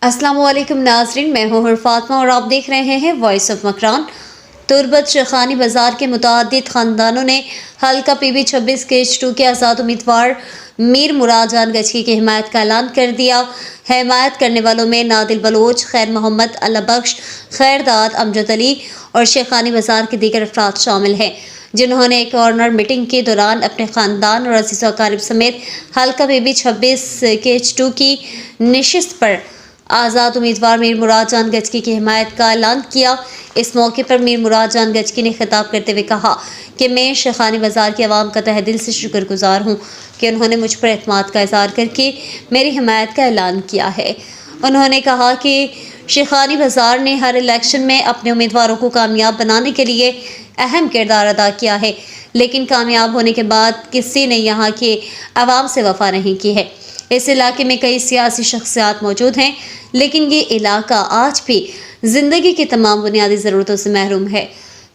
अस्सलाम वालेकुम नाज़रीन, मैं हूँ फातिमा और आप देख रहे हैं वॉइस ऑफ मकरान। तुर्बत शेखानी बाज़ार के मुतादिद ख़ानदानों ने हल्का PB-26 केज 2 के आज़ाद उम्मीदवार मीर मुराद जान गचकी की हिमायत का ऐलान कर दिया। हिमायत करने वालों में नादिल बलोच, खैर मोहम्मद, अल्लाह बख्श, खैर दाद, अमजद अली और शेखानी बाज़ार के दीगर अफराद शामिल हैं, जिन्होंने एक कॉर्नर मीटिंग के दौरान अपने ख़ानदान और अज़ीज़ व अक़ारिब समेत हल्का PB-26 केज 2 की नशिस्त पर आज़ाद उम्मीदवार मीर मुराद जान गचकी की हिमायत का ऐलान किया। इस मौके पर मीर मुराद जान गचकी ने खिताब करते हुए कहा कि मैं शेखानी बाज़ार के अवाम का तहे दिल से शुक्रगुजार हूँ कि उन्होंने मुझ पर एतमाद का इज़हार करके मेरी हिमायत का ऐलान किया है। उन्होंने कहा कि शेखानी बाज़ार ने हर इलेक्शन में अपने उम्मीदवारों को कामयाब बनाने के लिए अहम किरदार अदा किया है, लेकिन कामयाब होने के बाद किसी ने यहाँ के अवाम से वफा नहीं की है। इस इलाके में कई सियासी शख्सियात मौजूद हैं, लेकिन ये इलाका आज भी ज़िंदगी की तमाम बुनियादी ज़रूरतों से महरूम है।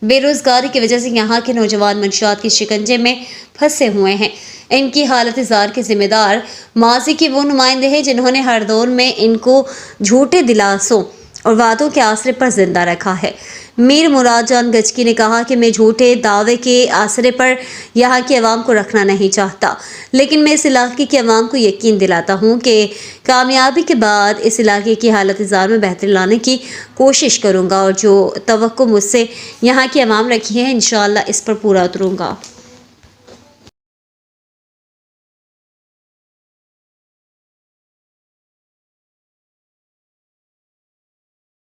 बेरोज़गारी की वजह से यहाँ के नौजवान मंशियात के शिकंजे में फंसे हुए हैं। इनकी हालत ज़ार के ज़िम्मेदार माजी के वो नुमाइंदे हैं जिन्होंने हर दौर में इनको झूठे दिलासों और वादों के आसरे पर जिंदा रखा है। मीर मुराद जान गचकी ने कहा कि मैं झूठे दावे के आसरे पर यहाँ की आवाम को रखना नहीं चाहता, लेकिन मैं इस इलाके की आवाम को यकीन दिलाता हूँ कि कामयाबी के बाद इस इलाके की हालत ज़ार में बेहतरी लाने की कोशिश करूँगा और जो तवक्को मुझसे यहाँ की आवाम रखी है, इंशाअल्लाह इस पर पूरा उतरूँगा।